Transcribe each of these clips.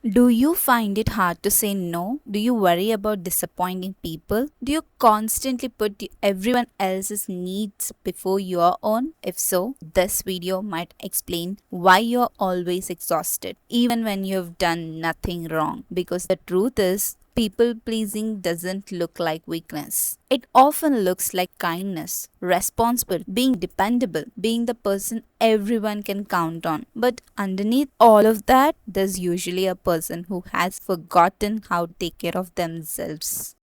Do you find it hard to say no? Do you worry about disappointing people? Do you constantly put everyone else's needs before your own? If so, this video might explain why you're always exhausted, even when you've done nothing wrong. Because the truth is, people pleasing doesn't look like weakness. It often looks like kindness, responsible, being dependable, being the person everyone can count on. But underneath all of that, there's usually a person who has forgotten how to take care of themselves.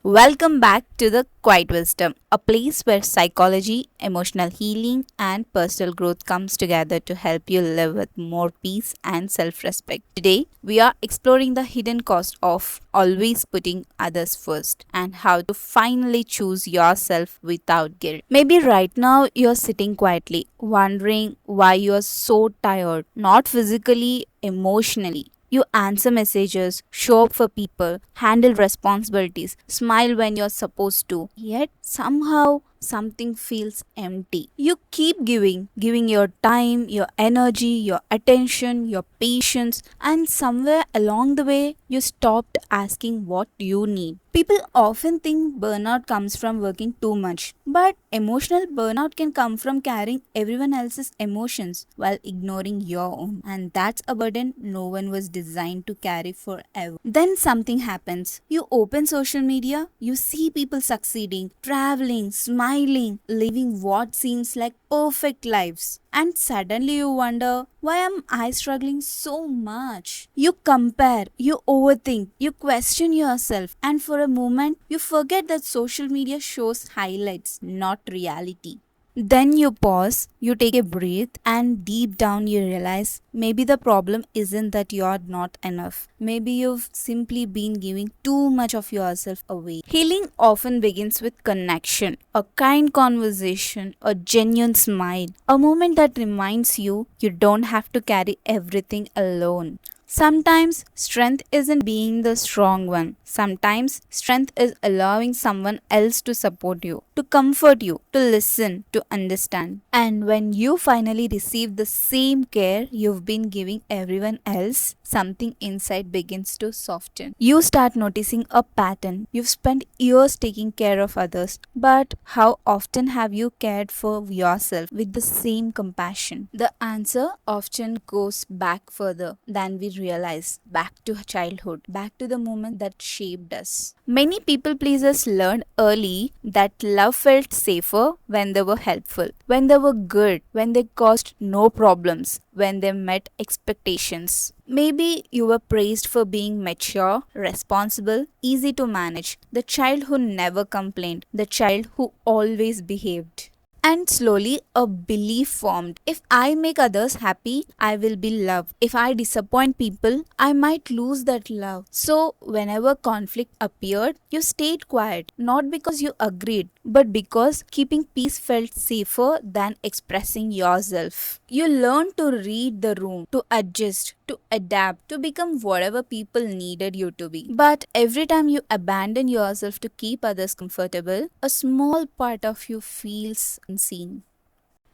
Welcome back to the Quiet Wisdom, a place where psychology, emotional healing, and personal growth comes together to help you live with more peace and self-respect. Today, we are exploring the hidden cost of always putting others first and how to finally choose yourself without guilt. Maybe right now you're sitting quietly, wondering why you're so tired, not physically, emotionally. You answer messages, show up for people, handle responsibilities, smile when you're supposed to. Yet somehow something feels empty. You keep giving your time, your energy, your attention, your patience, and somewhere along the way, you stopped asking what you need. People often think burnout comes from working too much, but emotional burnout can come from carrying everyone else's emotions while ignoring your own. And that's a burden no one was designed to carry forever. Then something happens. You open social media, you see people succeeding, traveling, smiling, living what seems like perfect lives. And suddenly you wonder, why am I struggling so much? You compare, you overthink, you question yourself, and for a moment, you forget that social media shows highlights, not reality. Then you pause, you take a breath, and deep down you realize maybe the problem isn't that you're not enough. Maybe you've simply been giving too much of yourself away. Healing often begins with connection, a kind conversation, a genuine smile, a moment that reminds you you don't have to carry everything alone. Sometimes strength isn't being the strong one. Sometimes strength is allowing someone else to support you, to comfort you, to listen, to understand. And when you finally receive the same care you've been giving everyone else, something inside begins to soften. You start noticing a pattern. You've spent years taking care of others, but how often have you cared for yourself with the same compassion? The answer often goes back further than we realize, back to childhood, back to the moment that shaped us. Many people pleasers learned early that love felt safer when they were helpful, when they were good, when they caused no problems, when they met expectations. Maybe you were praised for being mature, responsible, easy to manage, the child who never complained, the child who always behaved. And slowly a belief formed. If I make others happy, I will be loved. If I disappoint people, I might lose that love. So, whenever conflict appeared, you stayed quiet, not because you agreed, but because keeping peace felt safer than expressing yourself. You learned to read the room, to adjust, to adapt, to become whatever people needed you to be. But every time you abandon yourself to keep others comfortable, a small part of you feels unseen.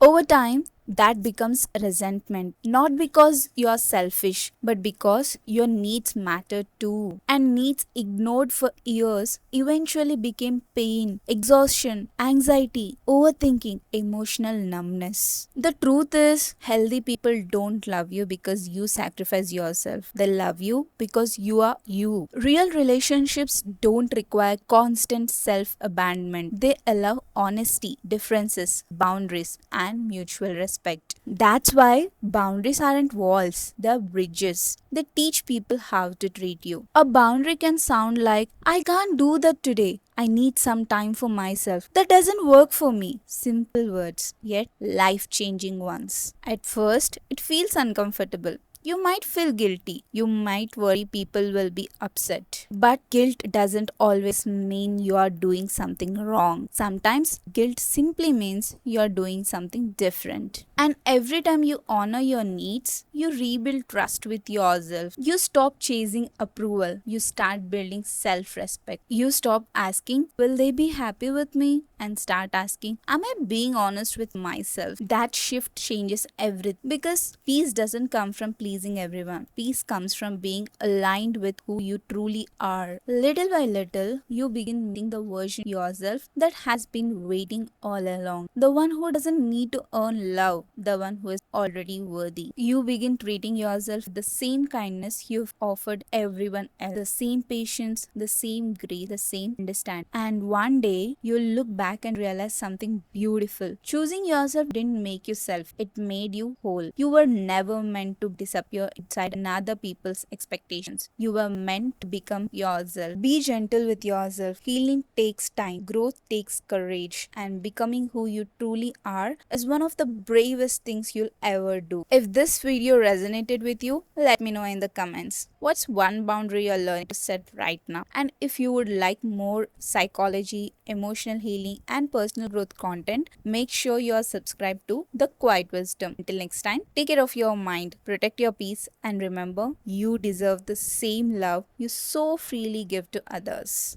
Over time, that becomes resentment, not because you're selfish, but because your needs matter too. And needs ignored for years eventually became pain, exhaustion, anxiety, overthinking, emotional numbness. The truth is, healthy people don't love you because you sacrifice yourself. They love you because you are you. Real relationships don't require constant self abandonment, they allow honesty, differences, boundaries, and mutual respect. That's why boundaries aren't walls, they're bridges. They teach people how to treat you. A boundary can sound like, I can't do that today. I need some time for myself. That doesn't work for me. Simple words, yet life changing ones. At first, it feels uncomfortable. You might feel guilty. You might worry people will be upset. But guilt doesn't always mean you are doing something wrong. Sometimes guilt simply means you are doing something different. And every time you honor your needs, you rebuild trust with yourself. You stop chasing approval. You start building self respect. You stop asking, will they be happy with me? And start asking, am I being honest with myself? That shift changes everything because peace doesn't come from pleasing everyone. Peace comes from being aligned with who you truly are. Little by little, you begin meeting the version of yourself that has been waiting all along. The one who doesn't need to earn love, the one who is already worthy. You begin treating yourself with the same kindness you've offered everyone else, the same patience, the same grace, the same understanding. And one day, you'll look back and realize something beautiful. Choosing yourself didn't make you self, it made you whole. You were never meant to disappear inside another people's expectations. You were meant to become yourself. Be gentle with yourself. Healing takes time, growth takes courage, and becoming who you truly are is one of the bravest things you'll ever do. If this video resonated with you, let me know in the comments. What's one boundary you're learning to set right now? And if you would like more psychology, emotional healing, and personal growth content, make sure you are subscribed to The Quiet Wisdom. Until next time, take care of your mind, protect your peace, and remember, you deserve the same love you so freely give to others.